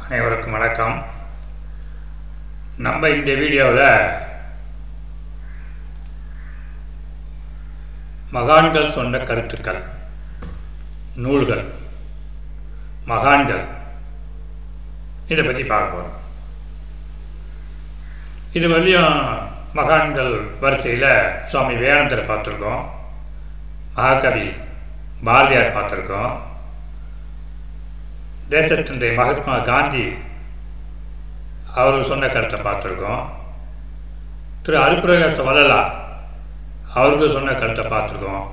அனைவருக்கும் வணக்கம். நம்ம இந்த வீடியோவில் மகான்கள் சொன்ன கருத்துக்கள், நூல்கள், மகான்கள் இதை பற்றி பார்க்க போகிறோம். இது வரையும் மகான்கள் வரிசையில் சுவாமி விவேகானந்தரை பார்த்துருக்கோம், மகாகவி பாரதியார் பார்த்துருக்கோம், தேசத்தினுடைய மகாத்மா காந்தி அவர்கள் சொன்ன கருத்தை பார்த்துருக்கோம், திரு அருப்பிரகாச வள்ளலார் அவர்கள் சொன்ன கருத்தை பார்த்துருக்கோம்.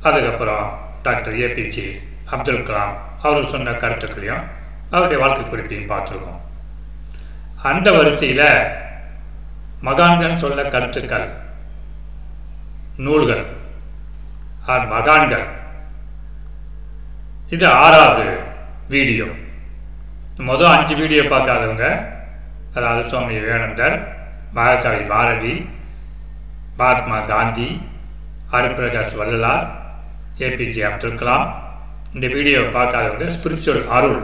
அதுக்கப்புறம் டாக்டர் ஏபிஜே அப்துல் கலாம் அவர்கள் சொன்ன கருத்துக்களையும் அவருடைய வாழ்க்கை குறிப்பையும் பார்த்துருக்கோம். அந்த வரிசையில் மகான்கள் சொல்ல கருத்துக்கள், நூல்கள், மகான்கள், இது 6வது வீடியோ. மொதல் 5 வீடியோ பார்க்காதவங்க, அதாவது சுவாமி விவேகானந்தர், மகாகவி பாரதி, மகாத்மா காந்தி, அருப்பிரகாஷ் வள்ளலார், ஏபிஜே அப்துல் கலாம், இந்த வீடியோவை பார்க்காதவங்க ஸ்பிரிச்சுவல் அருள்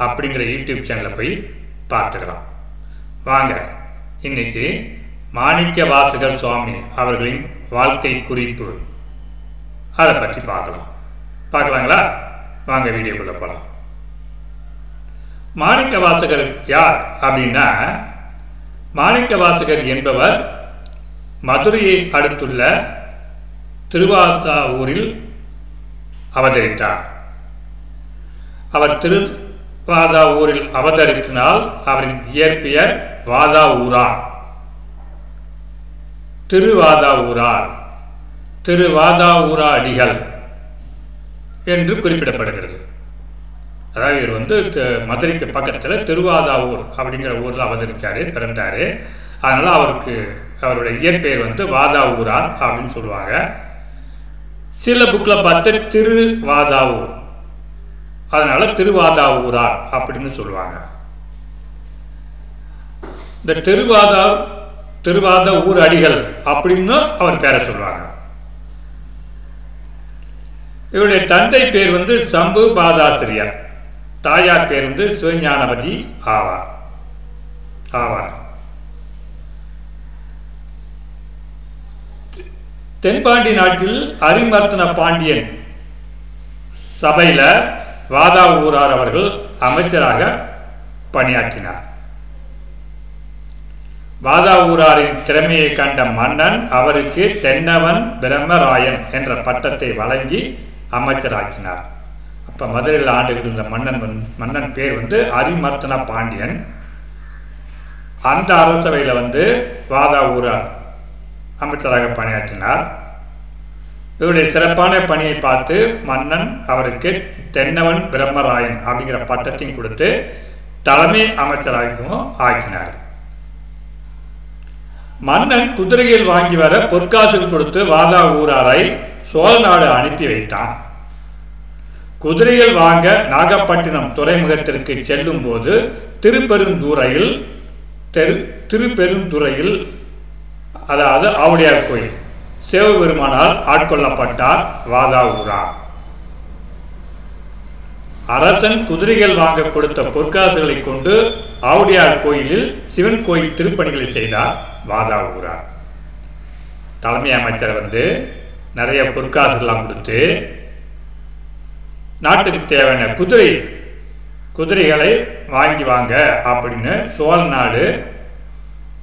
அப்படிங்கிற யூடியூப் சேனலில் போய் பார்த்துக்கலாம். வாங்க இன்னைக்கு மாணிக்க வாசகர் சுவாமி அவர்களின் வாழ்க்கை குறிப்பு அதை பற்றி பார்க்கலாங்களா? வாங்க வீடியோக்குள்ள போகலாம். மாணிக்க வாசகர் யார் அப்படின்னா, மாணிக்க வாசகர் என்பவர் மதுரையை அடுத்துள்ள திருவாதாவூரில் அவதரித்தார். அவர் திருவாதாவூரில் அவதரித்தினால் அவரின் இயற்பெயர் வாதாவூரார். திருவாதாவூரா அடிகள் என்று குறிப்பிடப்படுகிறது. அதாவது இவர் மதுரைக்கு பக்கத்தில் திருவாதாவூர் அப்படிங்கிற ஊரில் அவதரித்தார், பிறந்தார். அதனால் அவருடைய இயற்பெயர் வாதாவூரார் அப்படின்னு சொல்லுவாங்க. சில புக்கில் பார்த்து திருவாதாவூர், அதனால் திருவாதாவூரார் அப்படின்னு சொல்லுவாங்க. இந்த திருவாதாவூர் அடிகள் அப்படின்னு அவர் பேரை சொல்லுவாங்க. இவருடைய தந்தை பேர் சம்பு பாதாசிரியர், தாயார் பேர் சிவஞானவதி ஆவார். தென்பாண்டி நாட்டில் அரிமர்த்தன பாண்டியன் சபையில் வாதாவூரார் அவர்கள் அமைச்சராக பணியாற்றினார். வாதாவூராரின் திறமையை கண்ட மன்னன் அவருக்கு தென்னவன் பிரம்மராயன் என்ற பட்டத்தை வழங்கி அமைச்சராக்கினார். அப்போ மதுரையில் ஆண்டு இருந்த மன்னன் பேர் அரிமர்த்தன பாண்டியன். அந்த அரசவையில் வாதாவூரார் அமைச்சராக பணியாற்றினார். இவருடைய சிறப்பான பணியை பார்த்து மன்னன் அவருக்கு தென்னவன் பிரம்மராயன் அப்படிங்கிற பட்டத்தையும் கொடுத்து தலைமை அமைச்சராகவும் ஆக்கினார். மன்னன் குதிரையில் வாங்கி வர பொற்காசுகள் கொடுத்து வாதாவூராரை சோழ நாடு அனுப்பி வைத்தான். குதிரையில் வாங்க நாகப்பட்டினம் துறைமுகத்திற்கு செல்லும் போது திருப்பெருந்துறையில் அதாவது ஆவுடையார் கோயில் சிவபெருமானால் ஆட்கொள்ளப்பட்டார் வாதாவூரார். அரசன் குதிரைகள் வாங்க கொடுத்த பொற்காசுகளை கொண்டு ஆவுடையார் கோயிலில் சிவன் கோயில் திருப்பணிகளை செய்தார் வாதாவூரார். தலைமை அமைச்சர் நிறைய பொற்காசுலாம் கொடுத்து நாட்டுக்கு தேவையான குதிரைகளை வாங்க அப்படின்னு சோழ நாடு,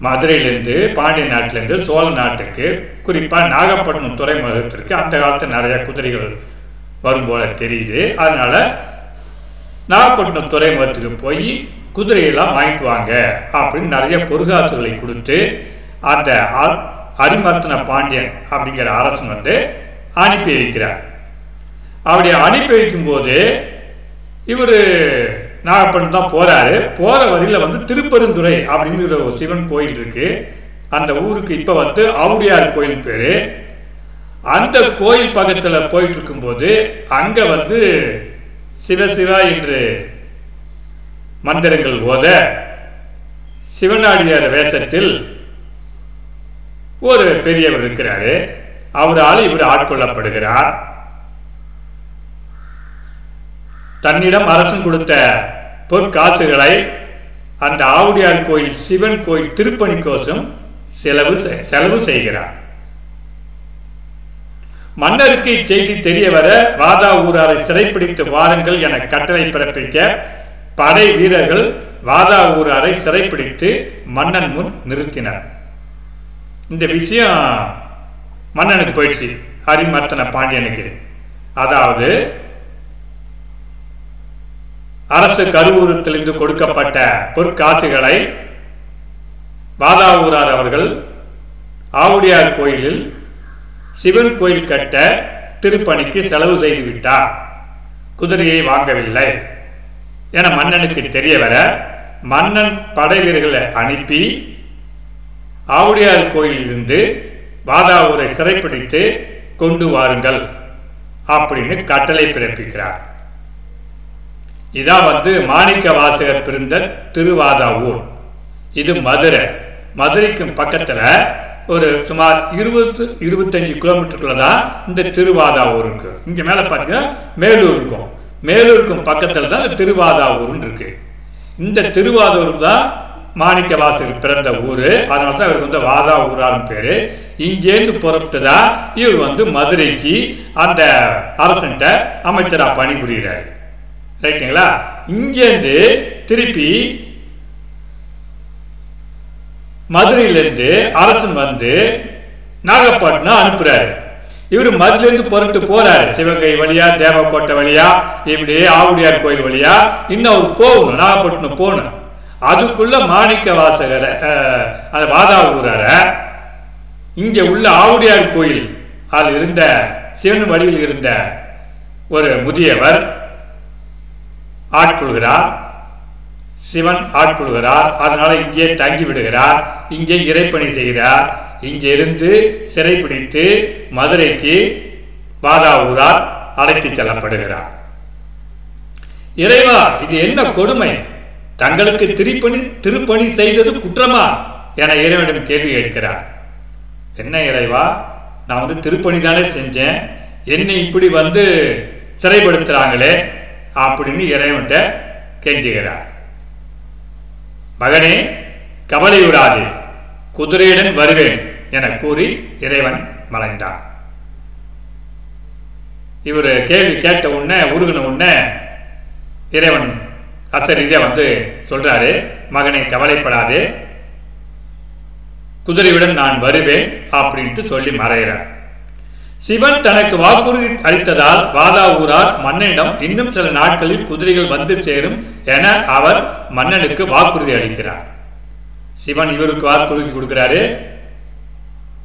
மதுரையிலேருந்து பாண்டிய நாட்டிலேருந்து சோழ நாட்டுக்கு, குறிப்பாக நாகப்பட்டினம் துறைமுகத்திற்கு அந்த காலத்தில் நிறைய குதிரைகள் வரும் போல தெரியுது. அதனால நாகப்பட்டினம் துறைமுகத்துக்கு போய் குதிரையெல்லாம் வாங்கிட்டு வாங்க அப்படின்னு நிறைய பொற்காசுகளை கொடுத்து அந்த அரிமர்த்தன பாண்டியன் அப்படிங்கிற அரசன் அனுப்பி வைக்கிறார். அப்படி அனுப்பி வைக்கும்போது இவர் நாகப்பட்டினம் தான் போறாரு. போற வழியில் திருப்பெருந்துறை அப்படிங்கிற ஒரு சிவன் கோயில் இருக்கு. அந்த ஊருக்கு இப்போ ஆவுடையார் கோயில் பேரு. அந்த கோயில் பக்கத்தில் போயிட்டு இருக்கும்போது அங்கே சிவசிவா என்று மந்திரங்கள் ஓத சிவனாடியார் வேஷத்தில் ஒரு பெரியவர் இருக்கிறாரு. அவரால் இவர் ஆட்கொள்ளப்படுகிறார். தன்னிடம் அரசன் கொடுத்த பொற்காசுகளை அந்த ஆவுடையார் கோயில் சிவன் கோயில் திருப்பணிக்கோசம் செலவு செய்கிறார். மன்னருக்கு இச்செய்தி தெரிய வர வாதா ஊராரை சிறைப்பிடித்து வாருங்கள் என கட்டளை பிறப்பிக்க படை வீரர்கள் வாதா ஊராரை சிறைப்பிடித்து மன்னன் முன் நிறுத்தினர். இந்த விஷயம் மன்னனுக்கு போயிடுச்சு, ஹரிமர்த்தன பாண்டியனுக்கு. அதாவது அரசு கருவூரத்திலிருந்து கொடுக்கப்பட்ட பொற்காசுகளை வாதா ஊரார் அவர்கள் ஆவுடையார் கோயிலில் சிவன் கோயில் கட்ட திருப்பணிக்கு செலவு செய்து விட்டார், குதிரையை வாங்கவில்லை என மன்னனுக்கு தெரிய வர மன்னன் படை வீரர்களை அனுப்பி ஆவுடையார் கோயிலிலிருந்து வாதா ஊரை சிறைப்பிடித்து கொண்டு வாருங்கள் அப்படின்னு கட்டளை பிறப்பிக்கிறார். இதான் மாணிக்க வாசகர் பிறந்த திருவாதாவூர். இது மதுரைக்கு பக்கத்துல ஒரு சுமார் 20-25 கிலோமீட்டருக்குள்ள தான் இந்த திருவாதாவூர் இருக்கு. இங்க மேல பாத்தீங்கன்னா மேலூர் இருக்கும், மேலூருக்கும் பக்கத்துல தான் இந்த திருவாதாவூர் இருக்கு. இந்த திருவாதூர் தான் மாணிக்க வாசகர் பிறந்த ஊரு, அதனாலதான் இவருக்கு வாதா ஊரான்னு பேரு. இங்கேருந்து புறப்பட்டுதான் இவர் மதுரைக்கு அந்த அரசன்ட்ட அமைச்சரா பணிபுரிகிறார். ரைட்டுங்களா? இங்கேருந்து திருப்பி மதுரையிலிருந்து அரசன் நாகப்பட்டினம் அனுப்புறாரு. இவரு மதுரையிலிருந்து புறப்பட்டு போறாரு, சிவகங்கை வழியா, தேவக்கோட்டை வழியா, இப்படி ஆவுடையார் கோயில் வழியா இன்னும் அவர் போகணும், நாகப்பட்டினம் போகணும். அதுக்குள்ள மாணிக்க வாசகரை அந்த வாதா ஊரார இங்க உள்ள ஆவுடையார் கோயில் அதில் இருந்த சிவன் வழியில் இருந்த ஒரு முதியவர் ஆட்கொள்கிறார், சிவன் ஆட்கொள்கிறார். அதனால இங்கே தங்கி விடுகிறார், இங்கே இறைப்பணி செய்கிறார். இங்கே இருந்து சிறைப்பிடித்து மதுரைக்கு வாதா ஊரார் அழைத்து செல்லப்படுகிறார். இறைவா, இது என்ன கொடுமை, தங்களுக்கு திருப்பணி செய்தது குற்றமா என இறைவனிடம் கேள்வி கேட்கிறார். என்ன இறைவா, நான் திருப்பணி தானே செஞ்சேன், என்னை இப்படி சிறைப்படுத்துறாங்களே அப்படின்னு இறைவன்கிட்ட கெஞ்சுகிறார். மகனே, கவலையுறாது, குதிரையுடன் வருவேன் என கூறி இறைவன் மறைந்தார். இவர் கேள்வி கேட்ட உடனே உருகின உடனே இறைவன் அசரீதியா சொல்றாரு, மகனை கவலைப்படாது, குதிரையுடன் நான் வருவேன் அப்படின்ட்டு சொல்லி மறைகிறார். சிவன் தனக்கு வாக்குறுதி அளித்ததால் வாதா ஊரார் மன்னனிடம் இன்னும் சில நாட்களில் குதிரைகள் சேரும் என அவர் மன்னனுக்கு வாக்குறுதி அளிக்கிறார். சிவன் இவருக்கு வாக்குறுதி கொடுக்கிறாரு,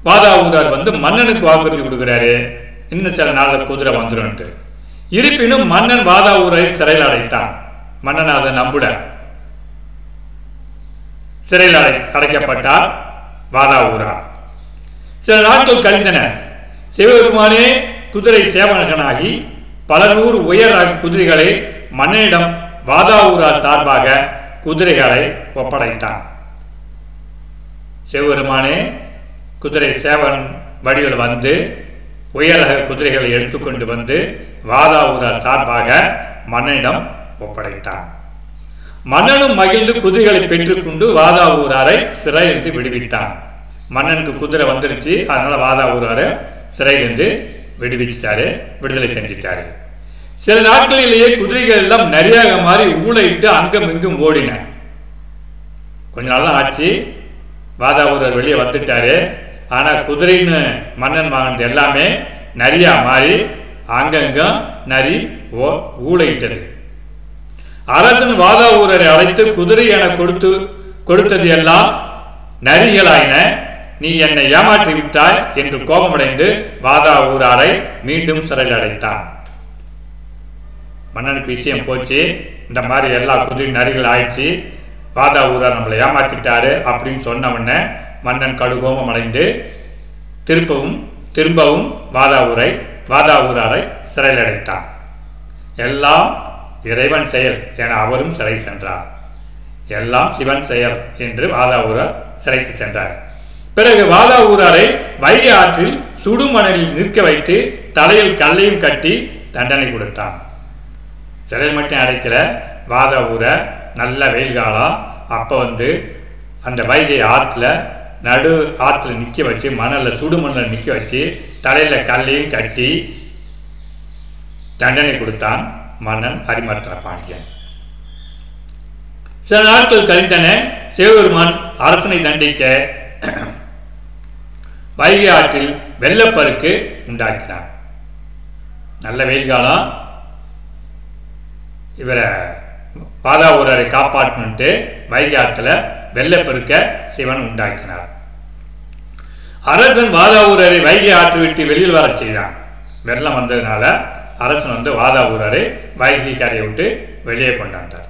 வாதா ஊரார் மன்னனுக்கு வாக்குறுதி கொடுக்கிறாரு, இன்னும் சில நாளில் குதிரை வந்துடும். இருப்பினும் மன்னன் வாதா ஊரை சிறையில் அடைத்தான். மன்னன் அதை நம்புட சிறையில் அடைக்கப்பட்டார் வாதா ஊரார். சில நாட்கள் கழிந்தன. சிவபெருமானே குதிரை சேவகனாகி பல நூறு உயர் குதிரைகளை மன்னனிடம் வாதா ஊரார் சார்பாக குதிரைகளை ஒப்படைத்தான். சிவபெருமானே குதிரை சேவன் வடிவில் உயர் குதிரைகளை எடுத்துக்கொண்டு வாதா ஊரார் சார்பாக மன்னனிடம் ஒப்படைத்தான். மன்னனும் மகிழ்ந்து குதிரைகளை பெற்றுக்கொண்டு வாதா ஊராரை சிறையிலிருந்து விடுவித்தான். மன்னனுக்கு குதிரை வந்துருச்சு, அதனால வாதா ஊராரை சிறையிலிருந்து விடுதலை செஞ்சிட்டாரு. சில நாட்களிலேயே குதிரைகள் எல்லாம் நிறையாக மாறி ஊழையிட்டு அங்கும் இங்கும் ஓடின. கொஞ்ச நாள் ஆச்சு, வாதா ஊரார் வெளியே வந்துட்டாரு. ஆனா குதிரைன்னு மன்னன் வாங்கினது எல்லாமே நரியா மாறி அங்கங்கும் நரி ஊழையிட்டது. அரசன் வாதா ஊரரை அழைத்து குதிரை என கொடுத்தது எல்லாம் நரிகளாயின, நீ என்னை ஏமாற்றி விட்டாய் என்று கோபமடைந்து வாதா ஊராரை மீண்டும் சிறையில் அடைத்தான். மன்னனுக்கு விஷயம் போச்சு, இந்த மாதிரி எல்லா குதிரை நரிகள் ஆயிடுச்சு, வாதா ஊரார் நம்மளை ஏமாற்றிட்டாரு அப்படின்னு சொன்ன உடனே மன்னன் கடுகோபம் அடைந்து திரும்பவும் வாதா ஊராரை சிறையில் அடைத்தான். எல்லாம் இறைவன் செயல் என அவரும் சிறை சென்றார். எல்லாம் சிவன் செயல் என்று வாதா ஊரார் சிறைக்கு சென்றார். பிறகு வாதா ஊராரை வைகை ஆற்றில் சுடுமணலில் நிற்க வைத்து தலையில் கல்லையும் கட்டி தண்டனை கொடுத்தான். சிறையில் மட்டும் அடைக்கல, வாத ஊரை நல்ல வெயில் காலம். அப்போ வந்து அந்த வைகை ஆற்றுல ஆற்றுல நிற்க வச்சு மணலில் சுடுமண்ணில் நிற்க வச்சு தலையில் கல்லையும் கட்டி தண்டனை கொடுத்தான் மன்னன் ஹரிமர்த்தன பாண்டியன். சில நாட்கள் கழிந்தன. சிவபெருமான் அரசனை தண்டிக்க வைகை ஆற்றில் வெள்ளப்பெருக்கு உண்டாக்கினார். நல்ல வெயில் காலம். இவரை வாதாவூரரை காப்பாற்றணுன்ட்டு வைகை ஆற்றில் வெள்ளப்பெருக்க சிவன் உண்டாக்கினார். அரசன் வாதாவூரரை வைகை ஆற்று விட்டு வெளியில் வர செய்தான். வெள்ளம் வந்ததுனால அரசன் வந்து வாதாவூரரை வைகை கரையை விட்டு வெளியே கொண்டாண்டார்.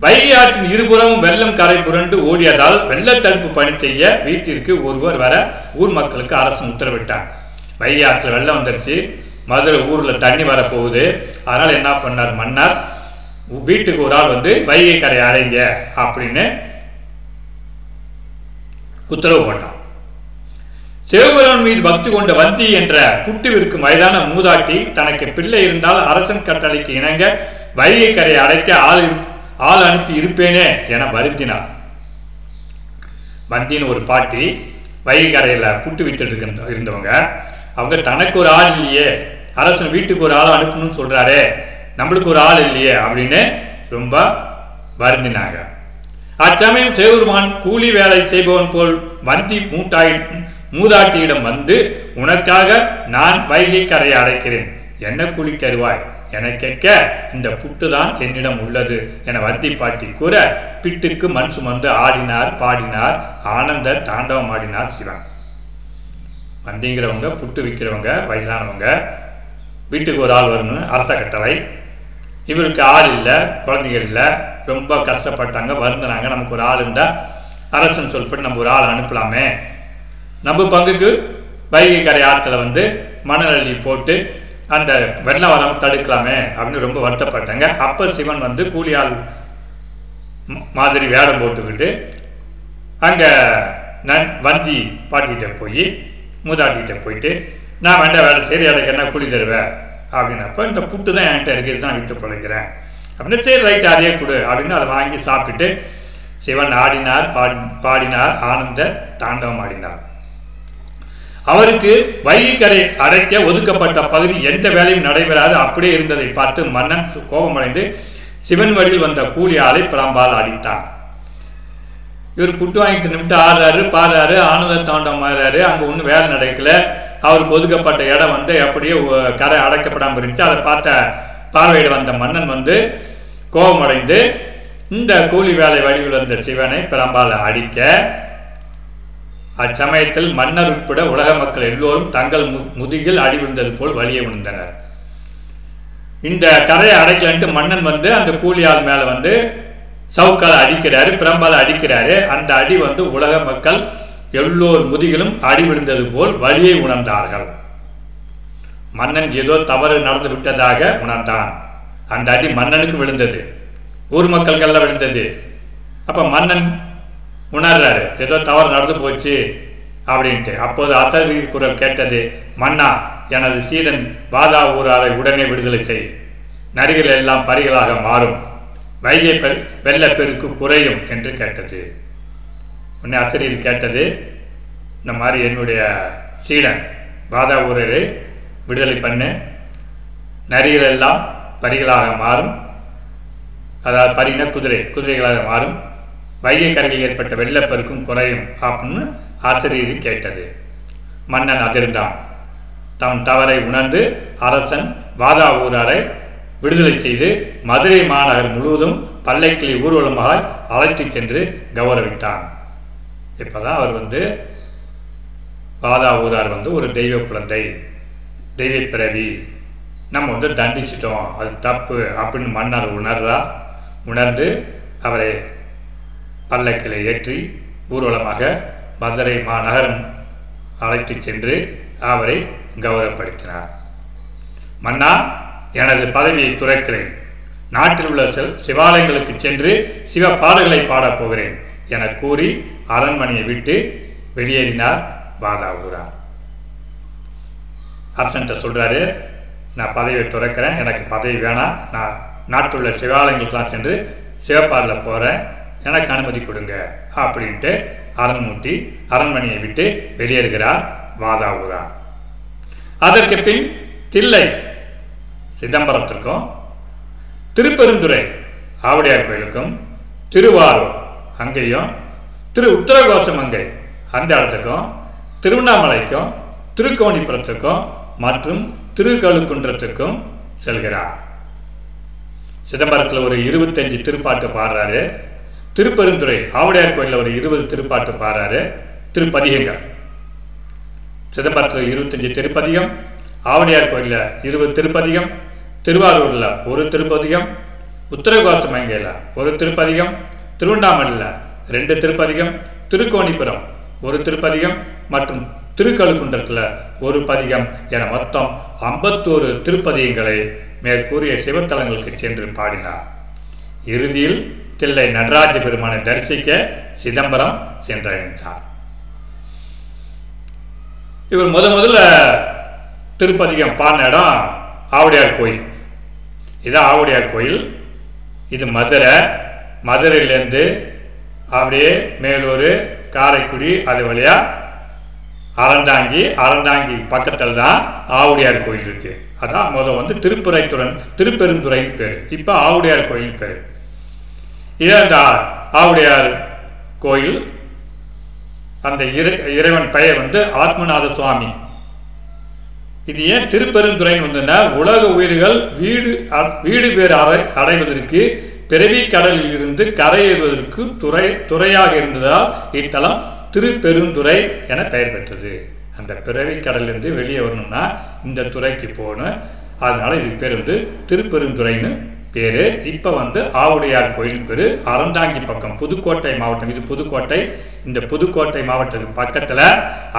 வைகை ஆற்றின் இருபுறமும் வெள்ளம் கரை புரண்டு ஓடியதால் வெள்ளத்தடுப்பு பணி செய்ய வீட்டிற்கு ஒருவர் வர ஊர் மக்களுக்கு அரசன் உத்தரவிட்டான். வைகை ஆற்றில் வெள்ளம் வந்துருச்சு, மதுரை ஊரில் தண்ணி வரப்போகுது. அதனால் என்ன பண்ணார் மன்னர், வீட்டுக்கு ஒரு ஆள் வந்து வைகை கரை அடைங்க அப்படின்னு உத்தரவு போட்டான். சிவபெருமான் மீது பக்தி கொண்ட வந்தி என்ற புட்டுவிற்கு வயதான மூதாட்டி தனக்கு பிள்ளை இருந்தால் அரசன் கட்டளைக்கு இணங்க வைகை கரை அடைக்க ஆள் அனுப்பி இருப்பேனே என வருந்தினார். வந்தின்னு ஒரு பாட்டி வைகை கரையில் புட்டு வித்துட்டு இருந்தவங்க. அவங்க தனக்கு ஒரு ஆள் இல்லையே, அரசன் வீட்டுக்கு ஒரு ஆள் அனுப்பணும்னு சொல்றாரே, நம்மளுக்கு ஒரு ஆள் இல்லையே அப்படின்னு ரொம்ப வருந்தினாங்க. அச்சமயம் சிவபெருமான் கூலி வேலை செய்பவன் போல் வந்தி மூதாட்டியிடம் வந்து, உனக்காக நான் வைகை கரையை அடைக்கிறேன், என்ன கூலி தருவாய் என கேட்க, இந்த புட்டு தான் என்னிடம் உள்ளது என வந்தி பாட்டி கூற, பிட்டுக்கு மண் சுமந்து ஆடினார் பாடினார் ஆனந்த தாண்டவம் ஆடினார் சிவன். வந்திங்கிறவங்க புட்டு விற்கிறவங்க வயசானவங்க, வீட்டுக்கு ஒரு ஆள் வரணும் அரச கட்டளை. இவருக்கு ஆள் இல்லை, குழந்தைகள் இல்லை, ரொம்ப கஷ்டப்பட்டாங்க, வருந்தினாங்க. நமக்கு ஒரு ஆள் இருந்தால் அரசன் சொல்லிட்டு நம்ம ஒரு ஆள் அனுப்பலாமே, நம்ம பங்குக்கு வைகை கரை ஆற்றில் வந்து மணல் அள்ளி போட்டு அந்த வெள்ளம் வராமல் தடுக்கலாமே அப்படின்னு ரொம்ப வருத்தப்பட்டாங்க. அப்போ சிவன் வந்து கூலியாள் மாதிரி வேடம் போட்டுக்கிட்டு அங்கே வந்தி பாட்டிகிட்ட போய் மூதாட்டிகிட்ட போயிட்டு, நான் வேண்டாம் வேலை சரி, எனக்கு என்ன கூலி தருவேன் அப்படின்னப்போ, இந்த புட்டு தான் என்கிட்ட இருக்குது, தான் விற்று பிழைக்கிறேன் அப்படின்னு. சரி ரைட்டு அதே கொடு அப்படின்னு அதை வாங்கி சாப்பிட்டுட்டு சிவன் ஆடினார் பாடினார் ஆனந்த தாண்டவம் ஆடினார். அவருக்கு வைகை கரை அடைக்க ஒதுக்கப்பட்ட பகுதி எந்த வேலையும் நடைபெறாது அப்படியே இருந்ததை பார்த்து மன்னன் கோபமடைந்து சிவன் வழியில் வந்த கூலி ஆளை பிளம்பால் அடித்தான். இவர் புட்டு வாங்கிட்டு நிமிட்டு ஆடுறாரு பாடுறாரு ஆனந்த தாண்டவம் ஆடுறாரு. அங்கே ஒன்றும் வேலை நடக்கல. அவருக்கு ஒதுக்கப்பட்ட இடம் வந்து அப்படியே கரை அடைக்கப்படாமல் இருந்துச்சு. அதை பார்வையிட வந்த மன்னன் வந்து கோபமடைந்து இந்த கூலி வேலை வழியில் வந்த சிவனை பிளம்பால் அடிக்க, அச்சமயத்தில் மன்னர் உட்பட உலக மக்கள் எல்லோரும் தங்கள் முதுகில் அடி விழுந்தது போல் வலியை விழுந்தனர். இந்த கரையை அடைக்கலன்ட்டு மன்னன் வந்து அந்த கூலியாள் மேலே வந்து சவுக்கால் அடிக்கிறாரு, பிரம்பால் அடிக்கிறாரு. அந்த அடி வந்து உலக மக்கள் எல்லோர் முதுகிலும் அடி விழுந்தது போல் வலியை உணர்ந்தார்கள். மன்னன் ஏதோ தவறு நடந்து விட்டதாக உணர்ந்தான். அந்த அடி மன்னனுக்கு விழுந்தது, ஊர் மக்களுக்கெல்லாம் விழுந்தது. அப்போ மன்னன் உணர்றாரு ஏதோ தவறு நடந்து போச்சு அப்படின்ட்டு. அப்போது அசரீரி குரல் கேட்டது, மன்னா எனது சீடன் வாதாவூராரை உடனே விடுதலை செய், நரிகள் எல்லாம் பரிகளாக மாறும், வைகை வெள்ளப்பெருக்கு குறையும் என்று கேட்டது. உடனே அசரீரி கேட்டது, இந்த மாதிரி என்னுடைய சீடன் வாதாவூரரை விடுதலை பண்ணு, நரிகள் எல்லாம் பரிகளாக மாறும், அதாவது பரின குதிரைகளாக மாறும், வைகை கரையில் ஏற்பட்ட வெள்ளப்பெருக்கும் குறையும் அப்படின்னு ஆசிரியர் கேட்டது. மன்னன் அதிர்ந்தான். தம் தவறை உணர்ந்து அரசன் வாதாவூராரை விடுதலை செய்து மதுரை மாநகர் முழுவதும் பல்லைக்கிளி ஊர்வலமாக அழைத்து சென்று கௌரவித்தான். இப்போதான் அவர் வந்து வாதாவூரார் வந்து ஒரு தெய்வ குழந்தை, தெய்வ பிறவி, நம்ம வந்து தண்டிச்சிட்டோம், அது தப்பு அப்படின்னு மன்னர் உணர்ந்து அவரை பல்லக்கிலே ஏற்றி ஊர்வலமாக மதுரை மாநகரம் அழைத்து சென்று அவரை கௌரவப்படுத்தினார். மன்னா எனது பதவியை துறக்கிறேன், நாட்டில் உள்ள சிவாலயங்களுக்கு சென்று சிவ பாடல்களை பாடப் போகிறேன் என கூறி அரண்மனையை விட்டு வெளியேறினார் வாதாவூரார். அரசன்ட்ட சொல்றாரு, நான் பதவியை துறக்கிறேன், எனக்கு பதவி வேணாம், நான் நாட்டுள்ள சிவாலயங்களுக்கெல்லாம் சென்று சிவப்பாரில் போகிறேன், எனக்கு அனுமதி கொடுங்க அப்படின்ட்டு அரண்மனையை விட்டு வெளியேறுகிறார் வாதாவூரார். அதற்கு பின் தில்லை சிதம்பரத்திற்கும், திருப்பெருந்துறை ஆவுடையார் கோயிலுக்கும், திருவாரூர் அங்கேயும், உத்தரகோசம் அங்கை அந்த இடத்துக்கும், திருவண்ணாமலைக்கும், திருக்கோணிப்புறத்துக்கும் மற்றும் திருக்கழுக்குன்றத்துக்கும் செல்கிறார். சிதம்பரத்தில் ஒரு 25 திருப்பாட்டு பாடுறாரு. திருப்பெருந்துறை ஆவுடையார் கோயிலில் ஒரு 20 திருப்பாட்டு பாடுறாரு. திருப்பதிகங்கள் சிதம்பரத்தில் 25 திருப்பதிகம், ஆவுடையார் கோயிலில் 20 திருப்பதிகம், திருவாரூரில் ஒரு திருப்பதிகம், உத்தரகோசமங்கையில் ஒரு திருப்பதிகம், திருவண்ணாமலையில் 2 திருப்பதிகம், திருக்கோணிப்புறம் ஒரு திருப்பதிகம் மற்றும் திருக்கழுக்குன்றத்தில் ஒரு பதிகம் என மொத்தம் 51 திருப்பதிகங்களை மேற்கூறிய சிவத்தலங்களுக்கு சென்று பாடினார். இறுதியில் தில்லை நடராஜ பெருமானை தரிசிக்க சிதம்பரம் சென்றடைந்தார். இவர் முதல்ல திருப்பதிகம் பாடின இடம் ஆவுடையார் கோயில். இது ஆவுடையார் கோயில். இது மதுரையிலேருந்து அப்படியே மேலூர், காரைக்குடி, அது வழியா அறந்தாங்கி பக்கத்தில் தான் ஆவுடையார் கோயில் இருக்கு. அதான் முதல் திருப்பெருந்துறை பேர், இப்போ ஆவுடையார் கோயில் பேர். இதே அந்த ஆவுடையார் கோயில், அந்த இறைவன் பெயர் ஆத்மநாத சுவாமி. இது ஏன் திருப்பெருந்துறைன்னு வந்ததுன்னா, உலக உயிர்கள் வீடு பேர் அடைவதற்கு பிறவி கடலில் இருந்து கரையேறுவதற்கு துறையாக இருந்ததால் இத்தலம் திருப்பெருந்துறை என பெயர் பெற்றது. அந்த பிறவி கடலிலிருந்து வெளியே வரணும்னா இந்த துறைக்கு போகணும். அதனால இது பேர் திருப்பெருந்துறைன்னு பேர். இப்போ ஆவுடையார் கோயில் பேர். அறந்தாங்கி பக்கம், புதுக்கோட்டை மாவட்டம். இது புதுக்கோட்டை. இந்த புதுக்கோட்டை மாவட்டத்துக்கு பக்கத்தில்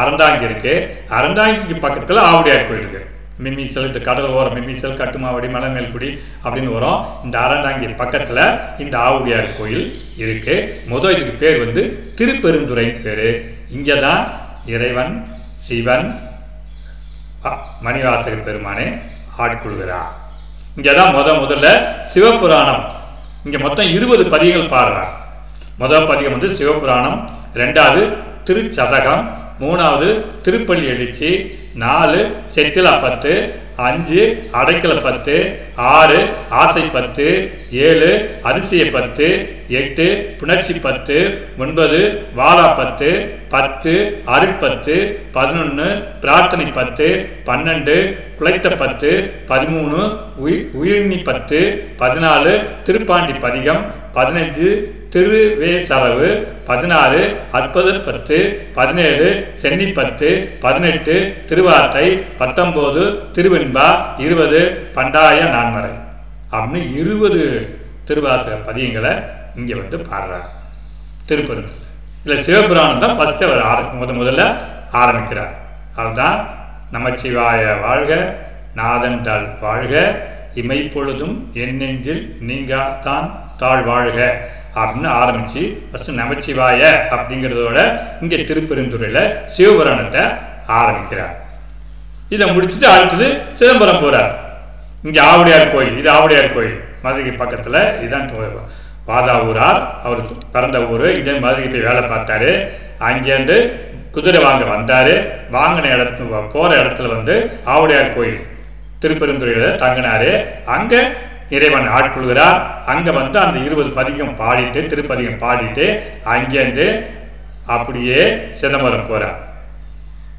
அறந்தாங்கி இருக்கு. அறந்தாங்கிக்கு பக்கத்தில் ஆவுடையார் கோயில் இருக்கு. மிம்மிசல், இந்த கடல் ஓரம் மிம்மிசல், கட்டுமாவடி, மலைமேல்குடி அப்படின்னு வரும். இந்த அறந்தாங்கி பக்கத்தில் இந்த ஆவுடையார் கோயில் இருக்கு. இதுக்கு பேர் திருப்பெருந்துறை பேர். இங்கே தான் இறைவன் சிவன் மணிவாசக பெருமானே ஆட்கொள்கிறார். இங்கே தான் முதல்ல சிவபுராணம். இங்கே மொத்தம் 20 பதிகங்கள் பாடுறார். முதல் பதிகம் சிவபுராணம், 2வது திருச்சதகம், 3வது திருப்பள்ளி எழுச்சி, 4 செத்திலா 10, 5 அடைக்கல 10, 6 ஆசை 10, 7 அதிசய 10, 8 புணர்ச்சி 10, 9 வாழா 10, 10 அருள் 10, 11 பிரார்த்தனை 10, 12 குலைத்த 10, 13 உயிர்நி 10, 14 திருப்பாண்டி பதிகம், 15 திருவேசரவு, 16 அற்புத 10, 17 சென்னி 10, 18 திருவார்த்தை, 19 திருவெண்பா, 20 பண்டாய நான்மறை அப்படின்னு 20 திருவாசக பதியங்களை இங்கே பாடுறார் திருப்பெருந்துறை. இல்லை சிவபுராணம் தான் ஃபஸ்ட்டு அவர் முதல்ல ஆரம்பிக்கிறார். அதுதான் நமச்சிவாய வாழ்க, நாதன் தாழ் வாழ்க, இமைப்பொழுதும் என் நெஞ்சில் நீங்கா தான் தாழ் வாழ்க அப்படின்னு ஆரம்பித்து ஃபஸ்ட்டு நமச்சிவாய அப்படிங்கிறதோட இங்கே திருப்பெருந்துறையில் சிவபுராணத்தை ஆரம்பிக்கிறார். இதை முடிச்சுட்டு அடுத்தது சிதம்பரம் போகிறார். இங்கே ஆவுடையார் கோயில். இது ஆவுடையார் கோயில் மதுரைக்கு பக்கத்தில். இதுதான் வாதாவூரார். அவர் பிறந்த ஊர். இதே மதுரைக்கு போய் வேலை பார்த்தாரு. அங்கேருந்து குதிரை வாங்க வந்தார். வாங்கின போகிற இடத்துல ஆவுடையார் கோயில் திருப்பெருந்துறையில் தங்கினார். அங்கே இறைவன் ஆட்கொள்கிறார். அங்கே அந்த 20 பதிகம் பாடிட்டு, திருப்பதிகம் பாடிட்டு அங்கேருந்து அப்படியே சிதம்பரம் போகிறார்.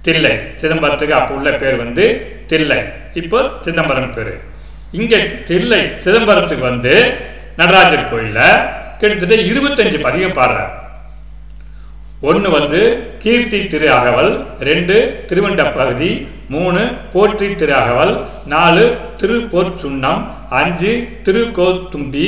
தில்லை சிதம்பரத்துக்கு அப்போ உள்ள பேர் தில்லை, இப்போ சிதம்பரம் பேர். இங்கே தில்லை சிதம்பரத்துக்கு நடராஜர் கோயிலில் கிட்டத்தட்ட 25 பதிகம் பாடுறார். 1 கீர்த்தி திரு அகவல், 2 திருவண்ட பகுதி, 3 போற்றி திரு அகவல், 4 திருப்பொற் சுண்ணம், 5 திருக்கோத்தும்பி,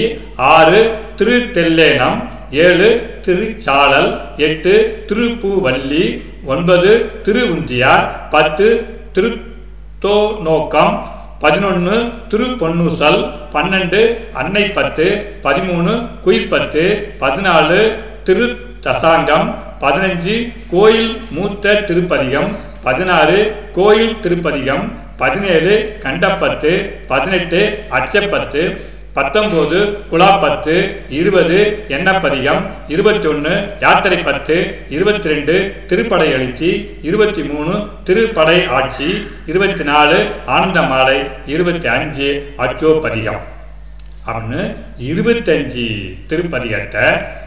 6 திருத்தெல்லேனம், 7 திருச்சாளல், 8 திருப்பூவல்லி, 9 திருவுந்தியார், 10 திருத்தோநோக்கம், 11 திருப்பொன்னூசல், 12 அன்னை 10, 13 குயில் 10, 14 திரு தசாங்கம், 15 கோயில் மூத்த திருப்பதிகம், 16 கோயில் திருப்பதிகம், 17 கண்டப்பத்து, 18 அச்சப்பத்து, 19 குலா 10, 20 எண்ணப்பதிகம், 21 யாத்திரை 10, 22 திருப்படை எழுச்சி, 23 திருப்படை ஆட்சி, 24 ஆனந்த மாலை, 25 அச்சோ பதிகம் அப்படின்னு 25 திருப்பதிகத்தை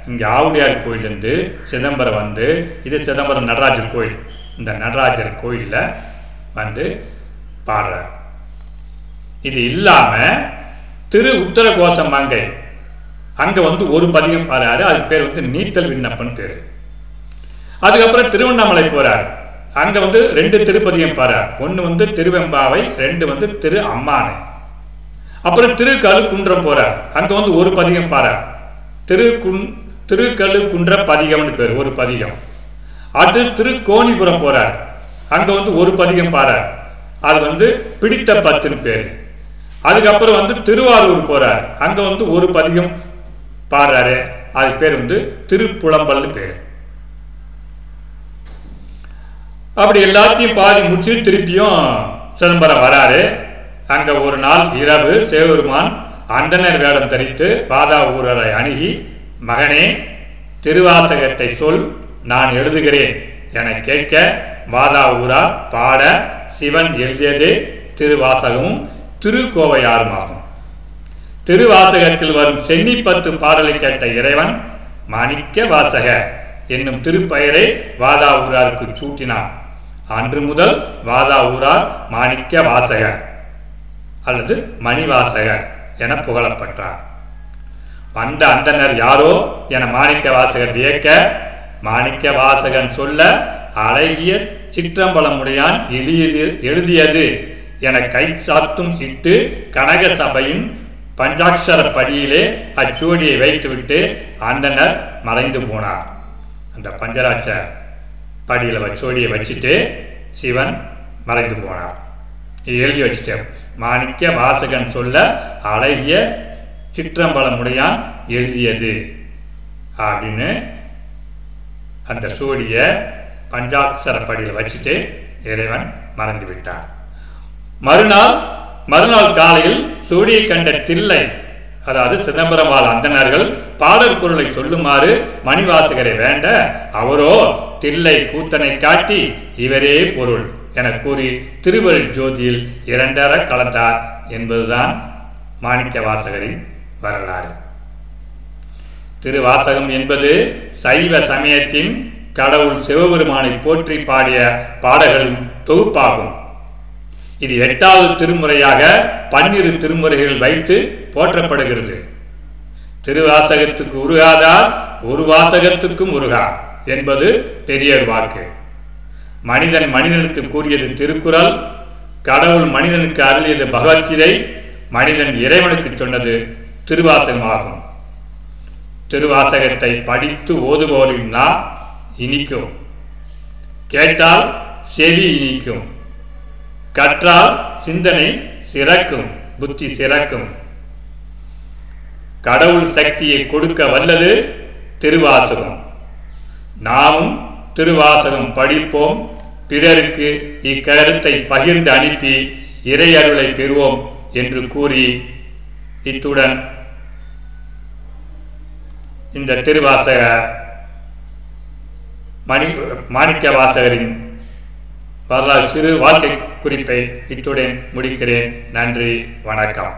இங்கே ஆவுடையார் கோயிலேருந்து சிதம்பரம் வந்து, இது சிதம்பரம் நடராஜர் கோயில், இந்த நடராஜர் கோயிலில் வந்து பாடுறார். இது இல்லாமல் திரு உத்தர கோஷம் மங்கை அங்கே வந்து ஒரு பதிகம் பாடுறாரு. அதுக்கு பேர் வந்து நீத்தல் விண்ணப்பன் பேர். அதுக்கப்புறம் திருவண்ணாமலை போகிறார். அங்கே வந்து 2 திருப்பதிகம் பாடுறார். ஒன்று வந்து திருவெம்பாவை, 2 வந்து திரு அம்மானை. அப்புறம் திருக்கழுக்குன்றம் போகிறார். அங்கே வந்து ஒரு பதிகம் பாடுறார். திருக்கழுக்குன்ற பதிகம்னு பேர், ஒரு பதிகம். அது திருக்கோணிபுரம் போகிறார். அங்கே வந்து ஒரு பதிகம் பாடுறார். அது வந்து பிடித்த 10 பேர். அதுக்கப்புறம் வந்து திருவாரூர் போறார். அங்க வந்து ஒரு பதிகம் பாடுறாரு. அது பேர் வந்து திருப்புலம்பல் பேர். அப்படி எல்லாத்தையும் பாதி முடிச்சு திருப்பியும் சிதம்பரம் வராரு. அங்க ஒரு நாள் இரவு சிவபெருமான் அந்தனர் வேடம் தரித்து வாதா ஊரரை அணுகி, மகனே திருவாசகத்தை சொல், நான் எழுதுகிறேன் என கேட்க, வாதா ஊரா பாட சிவன் எழுதியதே திருவாசகமும் திருக்கோவையாருமாகும். திருவாசகத்தில் வரும் சென்னி 10 பாடலை கேட்ட இறைவன் மாணிக்க வாசக என்னும் திருப்பெயரை வாதா ஊராருக்கு சூட்டினார். அன்று முதல் வாதா ஊரார் மாணிக்க வாசக அல்லது மணிவாசக என புகழப்பட்டார். வந்த அந்தனர் யாரோ என மாணிக்க வாசகர் வியக்க, மாணிக்க வாசகன் சொல்ல அழகிய சிற்றம்பலமுடையான் எழுதியது என கை சாத்தும் இட்டு கனக சபையின் பஞ்சாட்சர படியிலே அச்சுவடியை வைத்துவிட்டு அந்தனர் மறைந்து போனார். அந்த பஞ்சராட்சர படியில் அச்சுவடியை வச்சுட்டு சிவன் மறைந்து போனார். எழுதி வச்சுட்டேன், மாணிக்க வாசகன் சொல்ல அழகிய சிற்றம்பலமுடையான் எழுதியது அப்படின்னு அந்த சூடியை பஞ்சாட்சர படியில் வச்சுட்டு இறைவன் மறைந்து விட்டார். மறுநாள் காலையில் சூடியை கண்ட தில்லை, அதாவது சிதம்பரம் வாழ் அந்தணர்கள் பாடல் பொருளை சொல்லுமாறு மணிவாசகரை வேண்ட, அவரோ தில்லை கூத்தனை காட்டி இவரே பொருள் என கூறி திருவருள் ஜோதியில் 2 கலந்தார் என்பதுதான் மாணிக்க வாசகரின் வரலாறு. திருவாசகம் என்பது சைவ சமயத்தின் கடவுள் சிவபெருமானை போற்றி பாடிய பாடல்களின் தொகுப்பாகும். இது 8வது திருமுறையாக 12 திருமுறைகள் வைத்து போற்றப்படுகிறது. திருவாசகத்துக்கு உருகாதார் ஒரு வாசகத்துக்கும் உருகா என்பது பெரியர் வாக்கு. மனிதன் மனிதனுக்கு கூறியது திருக்குறள், கடவுள் மனிதனுக்கு அருளியது பகவத்கீதை, மனிதன் இறைவனுக்கு சொன்னது திருவாசகமாகும். திருவாசகத்தை படித்து ஓதுபவரின் நா இனிக்கும், கேட்டால் செவி இனிக்கும், கற்றால் சிந்தனை சிறக்கும், புத்தி சிறக்கும். கடவுள் சக்தியை கொடுக்க வல்லது திருவாசகம். நாமும் திருவாசகம் படிப்போம், பிறருக்கு இக்கருத்தை பகிர்ந்து அனுப்பி இறை அருளை பெறுவோம் என்று கூறி, இத்துடன் இந்த திருவாசக மாணிக்க வாசகரின் வரலாறு சிறு வாழ்க்கை குறிப்பை இத்துடன் முடிக்கிறேன். நன்றி, வணக்கம்.